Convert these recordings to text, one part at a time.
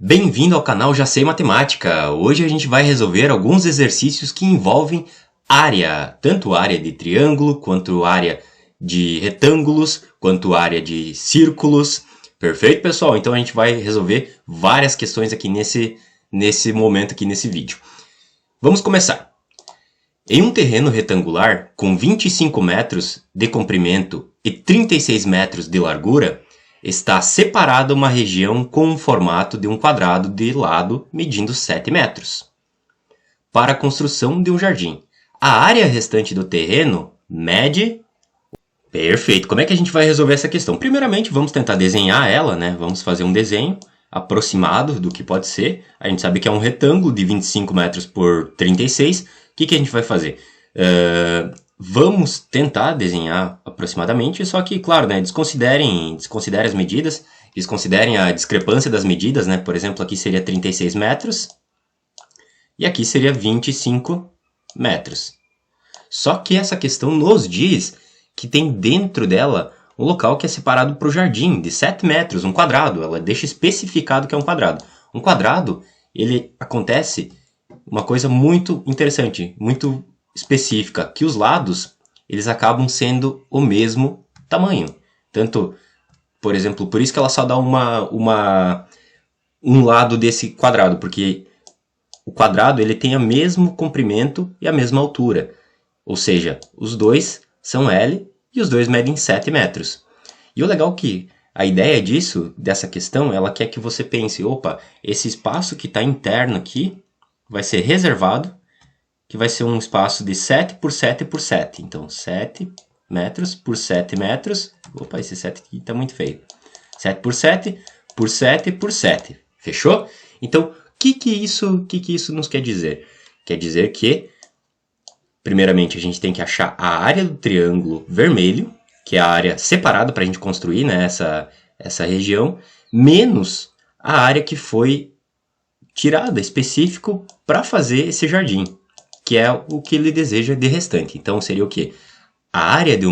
Bem-vindo ao canal Já Sei Matemática! Hoje a gente vai resolver alguns exercícios que envolvem área, tanto área de triângulo, quanto área de retângulos, quanto área de círculos. Perfeito, pessoal? Então a gente vai resolver várias questões aqui nesse momento, aqui nesse vídeo. Vamos começar! Em um terreno retangular com 25 metros de comprimento e 36 metros de largura, está separada uma região com o formato de um quadrado de lado medindo 7 metros. Para a construção de um jardim, a área restante do terreno mede... Perfeito! Como é que a gente vai resolver essa questão? Primeiramente, vamos tentar desenhar ela, né? Vamos fazer um desenho aproximado do que pode ser. A gente sabe que é um retângulo de 25 metros por 36. O que a gente vai fazer? Vamos tentar desenhar aproximadamente, só que, claro, né, desconsiderem as medidas, desconsiderem a discrepância das medidas, né? Por exemplo, aqui seria 36 metros e aqui seria 25 metros. Só que essa questão nos diz que tem dentro dela um local que é separado para o jardim, de 7 metros, um quadrado. Ela deixa especificado que é um quadrado. Um quadrado, ele acontece uma coisa muito interessante, muito específica, que os lados eles acabam sendo o mesmo tamanho. Tanto, por exemplo, por isso que ela só dá um lado desse quadrado, porque o quadrado ele tem o mesmo comprimento e a mesma altura. Ou seja, os dois são L e os dois medem 7 metros. E o legal é que a ideia dessa questão, ela quer que você pense, opa, esse espaço que está interno aqui vai ser reservado, que vai ser um espaço de 7 por 7 por 7. Então, 7 metros por 7 metros. Opa, esse 7 aqui está muito feio. 7 por 7 por 7 por 7. Fechou? Então, o que isso nos quer dizer? Quer dizer que, primeiramente, a gente tem que achar a área do triângulo vermelho, que é a área separada para a gente construir, né, essa região, menos a área que foi tirada, específico, para fazer esse jardim, que é o que ele deseja de restante. Então, seria o quê? A área de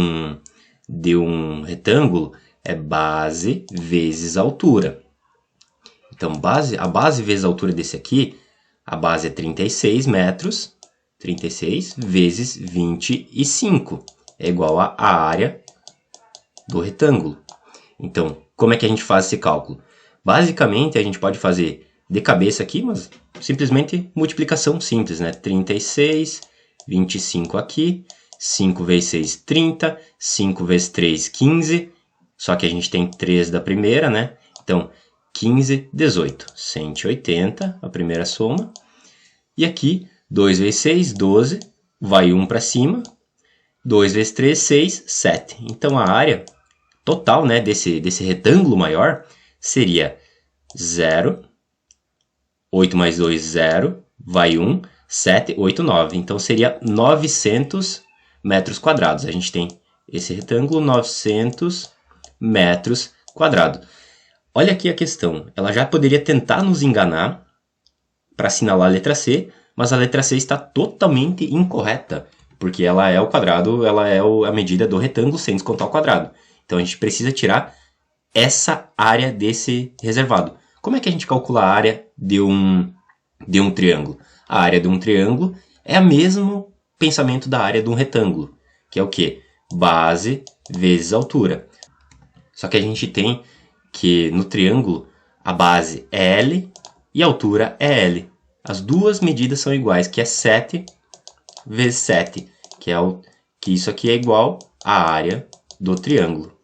um retângulo é base vezes altura. Então, a base vezes a altura desse aqui, a base é 36 metros, 36 vezes 25, é igual à área do retângulo. Então, como é que a gente faz esse cálculo? Basicamente, a gente pode fazer de cabeça aqui, mas simplesmente multiplicação simples, né? 36, 25 aqui, 5 vezes 6, 30, 5 vezes 3, 15, só que a gente tem 3 da primeira, né? Então, 15, 18, 180, a primeira soma. E aqui, 2 vezes 6, 12, vai 1 para cima, 2 vezes 3, 6, 7. Então, a área total, né, desse retângulo maior seria 0, 8 mais 2, 0, vai 1, 7, 8, 9. Então, seria 900 metros quadrados. A gente tem esse retângulo, 900 metros quadrados. Olha aqui a questão. Ela já poderia tentar nos enganar para assinalar a letra C, mas a letra C está totalmente incorreta, porque ela é o quadrado, ela é a medida do retângulo sem descontar o quadrado. Então, a gente precisa tirar essa área desse reservado. Como é que a gente calcula a área de um triângulo? A área de um triângulo é o mesmo pensamento da área de um retângulo, que é o quê? Base vezes altura. Só que a gente tem que no triângulo a base é L e a altura é L. As duas medidas são iguais, que é 7 vezes 7, que isso aqui é igual à área do triângulo.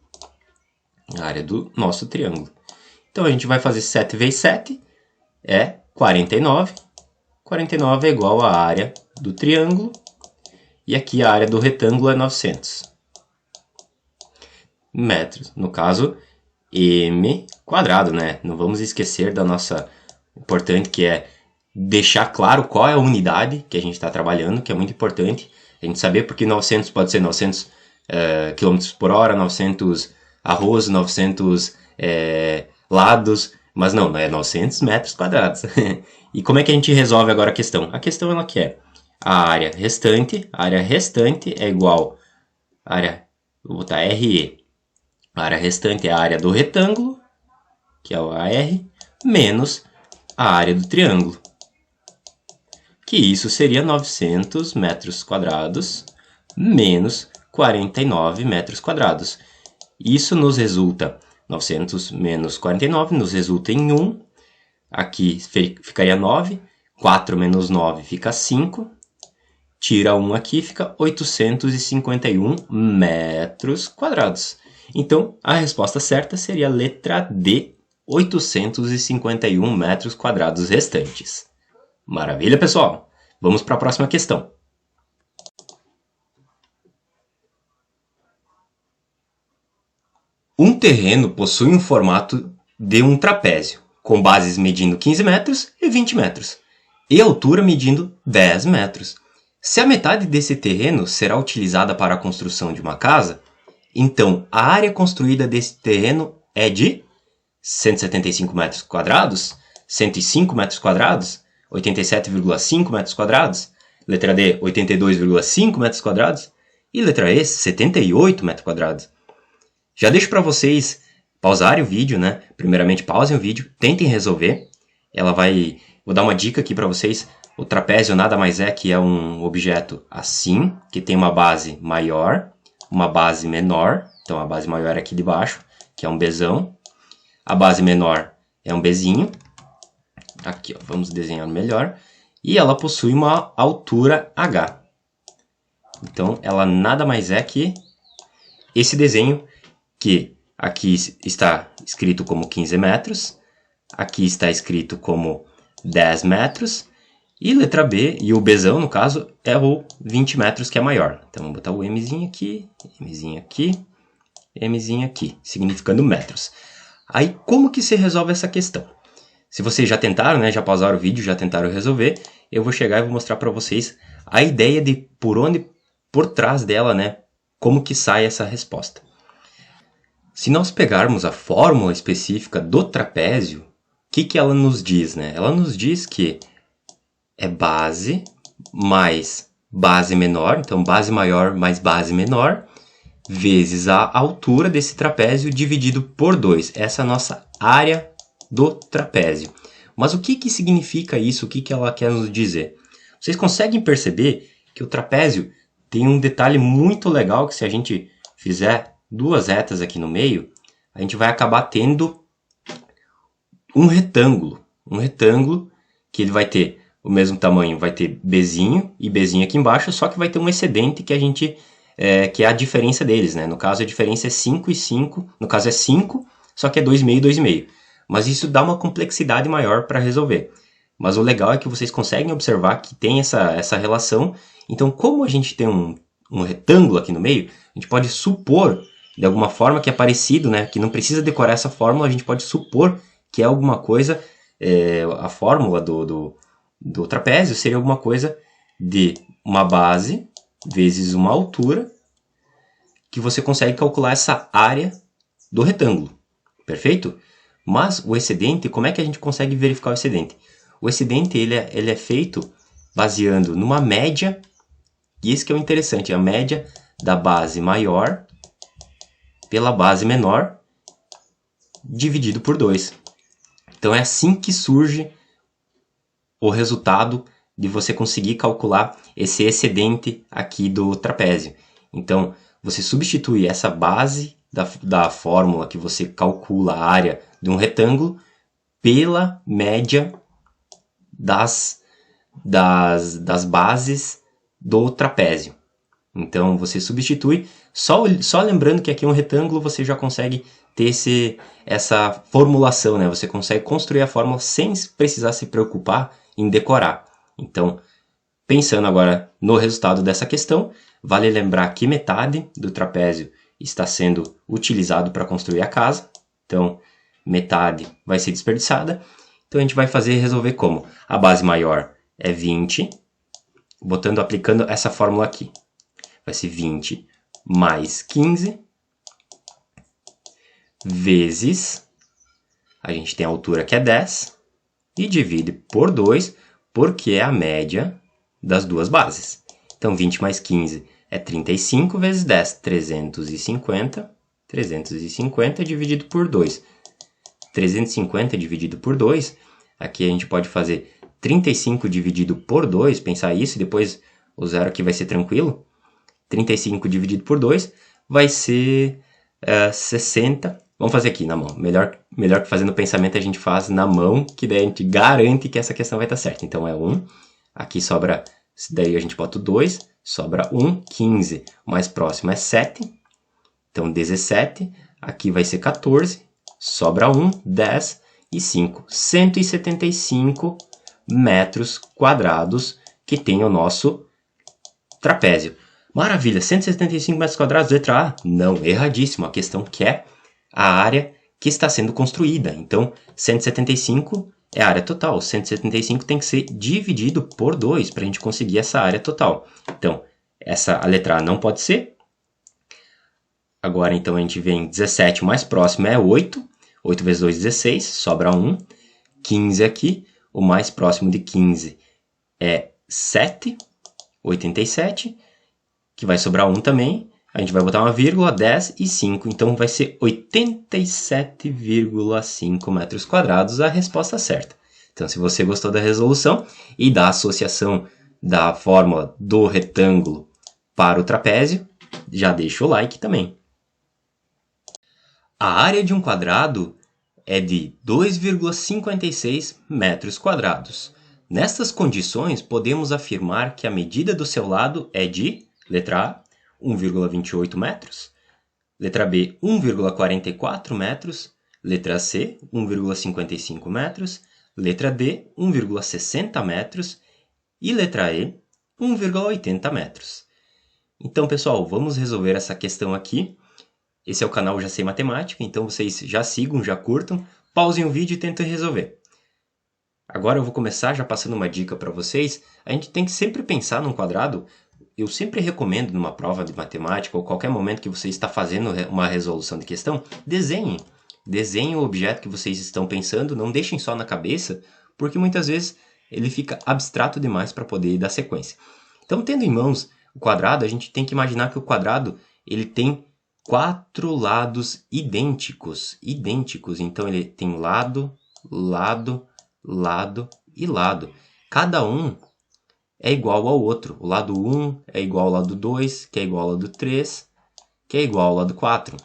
A área do nosso triângulo. Então, a gente vai fazer 7 vezes 7, é 49. 49 é igual à área do triângulo. E aqui a área do retângulo é 900 metros. No caso, m quadrado, né? Não vamos esquecer da nossa... importante, que é deixar claro qual é a unidade que a gente está trabalhando, que é muito importante. A gente saber, porque 900 pode ser 900 km por hora, 900 arroz, 900 lados, mas não é 900 metros quadrados. E como é que a gente resolve agora a questão? A questão ela quer a área restante é igual a área, vou botar RE, a área restante é a área do retângulo, que é o AR, menos a área do triângulo, que isso seria 900 metros quadrados menos 49 metros quadrados. Isso nos resulta, 900 menos 49 nos resulta em 1, aqui ficaria 9, 4 menos 9 fica 5, tira 1 aqui, fica 851 metros quadrados. Então, a resposta certa seria a letra D, 851 metros quadrados restantes. Maravilha, pessoal? Vamos para a próxima questão. Um terreno possui um formato de um trapézio, com bases medindo 15 metros e 20 metros, e altura medindo 10 metros. Se a metade desse terreno será utilizada para a construção de uma casa, então a área construída desse terreno é de 175 metros quadrados, 105 metros quadrados, 87,5 metros quadrados, letra D, 82,5 metros quadrados e letra E, 78 metros quadrados. Já deixo para vocês pausarem o vídeo, né? Primeiramente, pausem o vídeo, tentem resolver. Vou dar uma dica aqui para vocês. O trapézio nada mais é que é um objeto assim, que tem uma base maior, uma base menor. Então, a base maior é aqui de baixo, que é um Bzão. A base menor é um Bzinho. Aqui, ó, vamos desenhar melhor. E ela possui uma altura H. Então, ela nada mais é que esse desenho, que aqui está escrito como 15 metros, aqui está escrito como 10 metros, e letra B, e o Bzão, no caso, é o 20 metros, que é maior. Então, vamos botar o Mzinho aqui, Mzinho aqui, Mzinho aqui, significando metros. Aí, como que se resolve essa questão? Se vocês já tentaram, né, já pausaram o vídeo, já tentaram resolver, eu vou chegar e vou mostrar para vocês a ideia de por trás dela, né, como que sai essa resposta. Se nós pegarmos a fórmula específica do trapézio, o que ela nos diz, né? Ela nos diz que é base mais base menor, então base maior mais base menor, vezes a altura desse trapézio dividido por 2. Essa é a nossa área do trapézio. Mas o que significa isso? O que ela quer nos dizer? Vocês conseguem perceber que o trapézio tem um detalhe muito legal, que se a gente fizer duas retas aqui no meio, a gente vai acabar tendo um retângulo. Um retângulo que ele vai ter o mesmo tamanho, vai ter Bzinho e Bzinho aqui embaixo, só que vai ter um excedente que a gente que é a diferença deles, né? No caso, a diferença é 5 e 5. No caso, é 5, só que é 2,5 e 2,5. Mas isso dá uma complexidade maior para resolver. Mas o legal é que vocês conseguem observar que tem essa relação. Então, como a gente tem um retângulo aqui no meio, a gente pode supor, de alguma forma, que é parecido, né? Que não precisa decorar essa fórmula, a gente pode supor que é alguma coisa, a fórmula do trapézio seria alguma coisa de uma base vezes uma altura, que você consegue calcular essa área do retângulo, perfeito? Mas o excedente, como é que a gente consegue verificar o excedente? O excedente ele é feito baseando numa média, e isso que é o interessante, a média da base maior pela base menor dividido por 2. Então é assim que surge o resultado de você conseguir calcular esse excedente aqui do trapézio. Então, você substitui essa base da fórmula que você calcula a área de um retângulo pela média das bases do trapézio. Então, você substitui, só lembrando que aqui é um retângulo, você já consegue ter essa formulação, né? Você consegue construir a fórmula sem precisar se preocupar em decorar. Então, pensando agora no resultado dessa questão, vale lembrar que metade do trapézio está sendo utilizado para construir a casa. Então, metade vai ser desperdiçada. Então, a gente vai resolver como? A base maior é 20, aplicando essa fórmula aqui. Vai ser 20 mais 15, vezes, a gente tem a altura que é 10, e divide por 2, porque é a média das duas bases. Então, 20 mais 15 é 35 vezes 10, 350. 350 dividido por 2. 350 dividido por 2 Aqui a gente pode fazer 35 dividido por 2, pensar isso, e depois o zero aqui vai ser tranquilo. 35 dividido por 2 vai ser 60. Vamos fazer aqui na mão. Melhor que fazendo pensamento a gente faz na mão, que daí a gente garante que essa questão vai estar certa. Então é 1, aqui sobra, daí a gente bota o 2, sobra 1, 15. O mais próximo é 7, então 17. Aqui vai ser 14, sobra 1, 10 e 5. 175 metros quadrados que tem o nosso trapézio. Maravilha, 175 metros quadrados, letra A? Não, erradíssimo. A questão quer a área que está sendo construída. Então, 175 é a área total. 175 tem que ser dividido por 2 para a gente conseguir essa área total. Então, a letra A não pode ser. Agora, então, a gente vem 17, o mais próximo é 8. 8 vezes 2, 16, sobra 1. 15 aqui, o mais próximo de 15 é 7, 87, que vai sobrar 1 também. A gente vai botar uma vírgula, 10 e 5, então vai ser 87,5 metros quadrados a resposta certa. Então, se você gostou da resolução e da associação da fórmula do retângulo para o trapézio, já deixa o like também. A área de um quadrado é de 2,56 metros quadrados. Nestas condições, podemos afirmar que a medida do seu lado é de, letra A, 1,28 metros, letra B, 1,44 metros, letra C, 1,55 metros, letra D, 1,60 metros e letra E, 1,80 metros. Então, pessoal, vamos resolver essa questão aqui. Esse é o canal Já Sei Matemática, então vocês já sigam, já curtam, pausem o vídeo e tentem resolver. Agora eu vou começar já passando uma dica para vocês. A gente tem que sempre pensar num quadrado. Eu sempre recomendo numa prova de matemática ou qualquer momento que você está fazendo uma resolução de questão, desenhem. Desenhem o objeto que vocês estão pensando, não deixem só na cabeça, porque muitas vezes ele fica abstrato demais para poder dar sequência. Então, tendo em mãos o quadrado, a gente tem que imaginar que o quadrado ele tem 4 lados idênticos. Então ele tem lado, lado, lado e lado. Cada um é igual ao outro. O lado 1 é igual ao lado 2, que é igual ao lado 3, que é igual ao lado 4.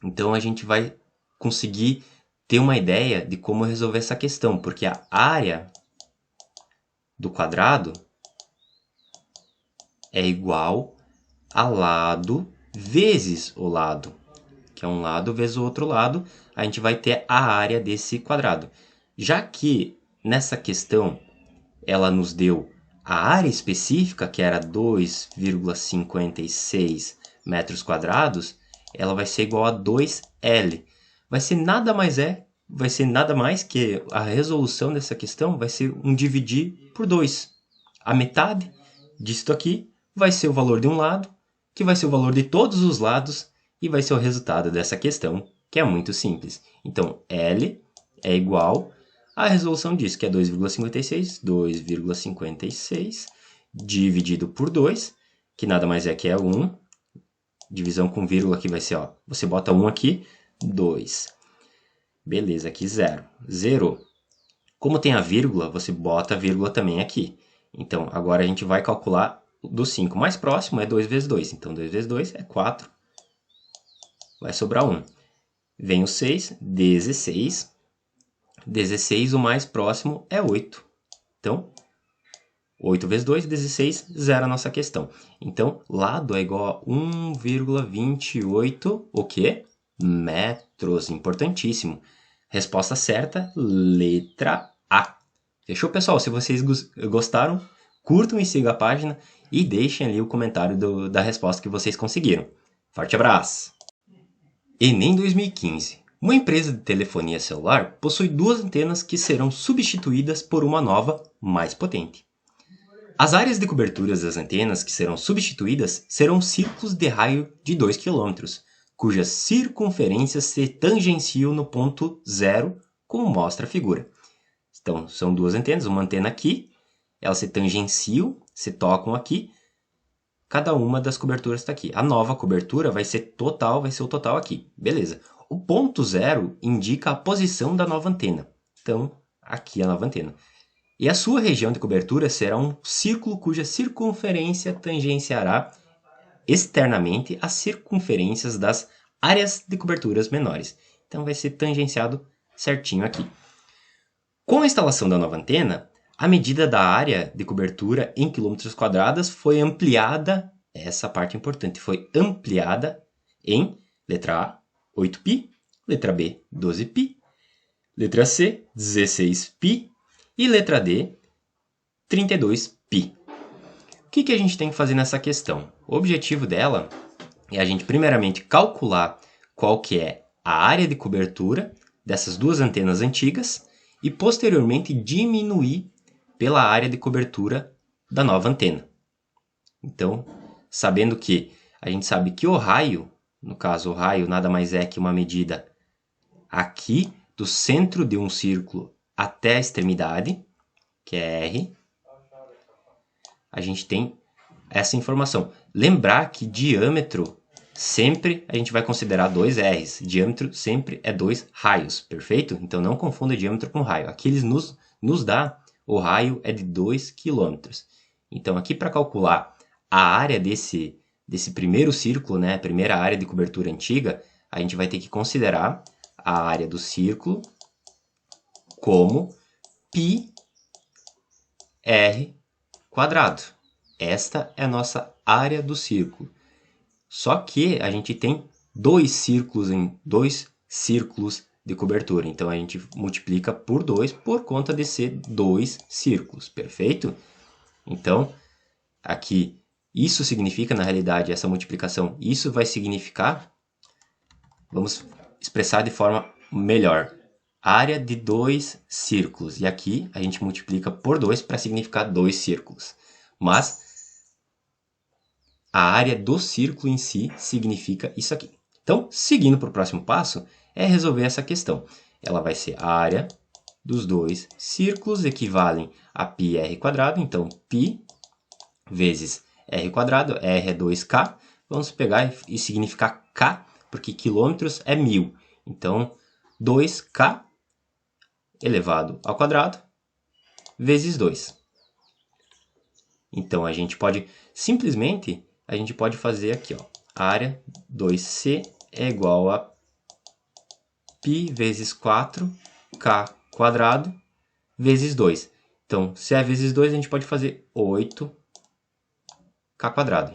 Então a gente vai conseguir ter uma ideia de como resolver essa questão, porque a área do quadrado é igual a lado vezes o lado, que é um lado vezes o outro lado, a gente vai ter a área desse quadrado. Já que nessa questão ela nos deu a área específica, que era 2,56 metros quadrados, ela vai ser igual a 2L. Vai ser nada mais que a resolução dessa questão vai ser um dividir por 2. A metade disto aqui vai ser o valor de um lado, que vai ser o valor de todos os lados, e vai ser o resultado dessa questão, que é muito simples. Então, L é igual a resolução disso, que é 2,56 dividido por 2, que nada mais é que é 1, divisão com vírgula aqui vai ser, ó, você bota 1 aqui, 2. Beleza, aqui 0. Zerou. Como tem a vírgula, você bota a vírgula também aqui. Então, agora a gente vai calcular do 5 mais próximo é 2 vezes 2. Então, 2 vezes 2 é 4. Vai sobrar 1. Vem o 6, 16. 16, o mais próximo é 8. Então, 8 vezes 2, 16, zero a nossa questão. Então, lado é igual a 1,28, o quê? Metros. Importantíssimo. Resposta certa, letra A. Fechou, pessoal? Se vocês gostaram, curtam e sigam a página e deixem ali o comentário da resposta que vocês conseguiram. Forte abraço! Enem 2015. Uma empresa de telefonia celular possui 2 antenas que serão substituídas por uma nova, mais potente. As áreas de cobertura das antenas que serão substituídas serão círculos de raio de 2 km, cujas circunferências se tangenciam no ponto 0, como mostra a figura. Então, são 2 antenas, uma antena aqui, elas se tangenciam, se tocam aqui, cada uma das coberturas está aqui. A nova cobertura vai ser o total aqui, beleza. O ponto 0 indica a posição da nova antena. Então, aqui a nova antena. E a sua região de cobertura será um círculo cuja circunferência tangenciará externamente as circunferências das áreas de coberturas menores. Então vai ser tangenciado certinho aqui. Com a instalação da nova antena, a medida da área de cobertura em quilômetros quadrados foi ampliada, essa parte importante, foi ampliada em letra A, 8π, letra B, 12π, letra C, 16π e letra D, 32π. O que a gente tem que fazer nessa questão? O objetivo dela é a gente primeiramente calcular qual que é a área de cobertura dessas duas antenas antigas e posteriormente diminuir pela área de cobertura da nova antena. Então, sabendo que a gente sabe que o raio, no caso o raio nada mais é que uma medida aqui do centro de um círculo até a extremidade, que é R, a gente tem essa informação. Lembrar que diâmetro sempre a gente vai considerar 2 R's. Diâmetro sempre é 2 raios, perfeito? Então não confunda diâmetro com raio. Aqui eles nos dá, o raio é de 2 km. Então aqui para calcular a área desse primeiro círculo, né, a primeira área de cobertura antiga, a gente vai ter que considerar a área do círculo como πr². Esta é a nossa área do círculo. Só que a gente tem dois círculos de cobertura. Então a gente multiplica por 2 por conta de ser 2 círculos, perfeito? Então, aqui, isso significa, na realidade, essa multiplicação, isso vai significar, vamos expressar de forma melhor, área de 2 círculos. E aqui a gente multiplica por 2 para significar 2 círculos. Mas a área do círculo em si significa isso aqui. Então, seguindo para o próximo passo, é resolver essa questão. Ela vai ser a área dos dois círculos equivalem a πr². Então, π vezes r², r é 2k. Vamos pegar e significar k, porque quilômetros é 1000. Então, 2k elevado ao quadrado vezes 2. Então, a gente pode simplesmente fazer aqui, ó, área 2c é igual a π vezes 4k² vezes 2. Então, se é vezes 2, a gente pode fazer 8k².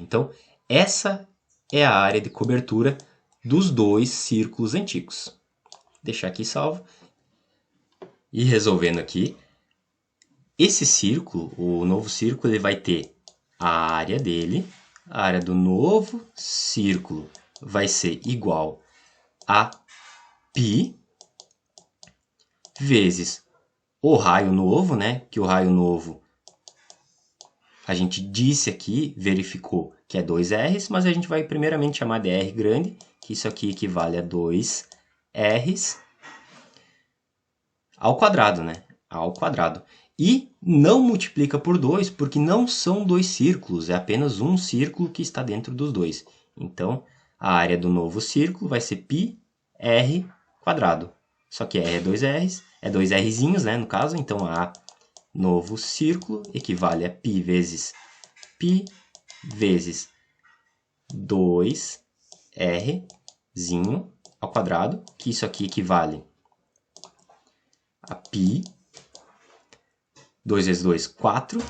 Então, essa é a área de cobertura dos dois círculos antigos. Vou deixar aqui salvo. E resolvendo aqui, esse círculo, o novo círculo, ele vai ter a área dele. A área do novo círculo vai ser igual a π vezes o raio novo, né? Que o raio novo a gente disse aqui, verificou que é 2Rs, mas a gente vai primeiramente chamar de R grande, que isso aqui equivale a 2Rs ao quadrado, né? Ao quadrado. E não multiplica por 2, porque não são dois círculos, é apenas um círculo que está dentro dos dois. Então, a área do novo círculo vai ser πr². Só que R é 2Rs, é 2 Rzinhos, né, no caso. Então, a novo círculo equivale a π vezes 2Rzinho ao quadrado, que isso aqui equivale a π. 2 vezes 2, 4,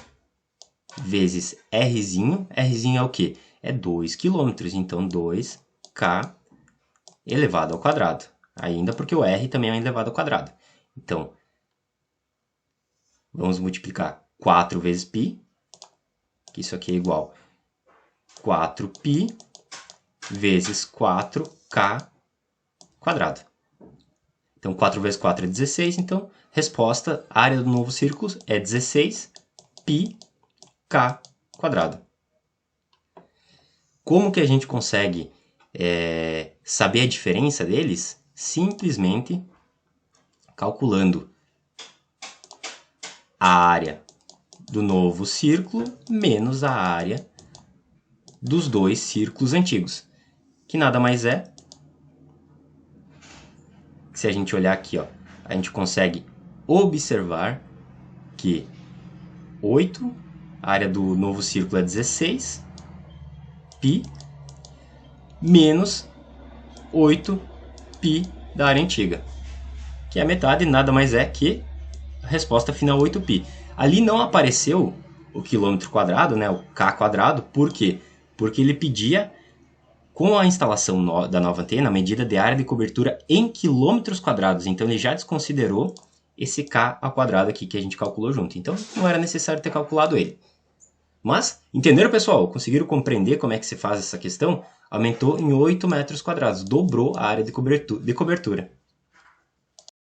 vezes Rzinho. Rzinho é o quê? É 2 km, então 2k elevado ao quadrado. Ainda porque o R também é elevado ao quadrado. Então, vamos multiplicar 4 vezes π, que isso aqui é igual a 4π vezes 4k². Então, 4 vezes 4 é 16, então, resposta, área do novo círculo é 16πk². Como que a gente consegue saber a diferença deles? Simplesmente calculando a área do novo círculo menos a área dos dois círculos antigos, que nada mais se a gente olhar aqui, ó, a gente consegue observar que 8, a área do novo círculo é 16, π, menos 8π da área antiga, que é a metade, nada mais é que a resposta final 8π. Ali não apareceu o quilômetro quadrado, né, o K quadrado, por quê? Porque ele pedia, com a instalação da nova antena, a medida de área de cobertura em quilômetros quadrados, então ele já desconsiderou esse K ao quadrado aqui que a gente calculou junto, então não era necessário ter calculado ele. Mas, entenderam, pessoal? Conseguiram compreender como é que se faz essa questão? Aumentou em 8 metros quadrados, dobrou a área de cobertura.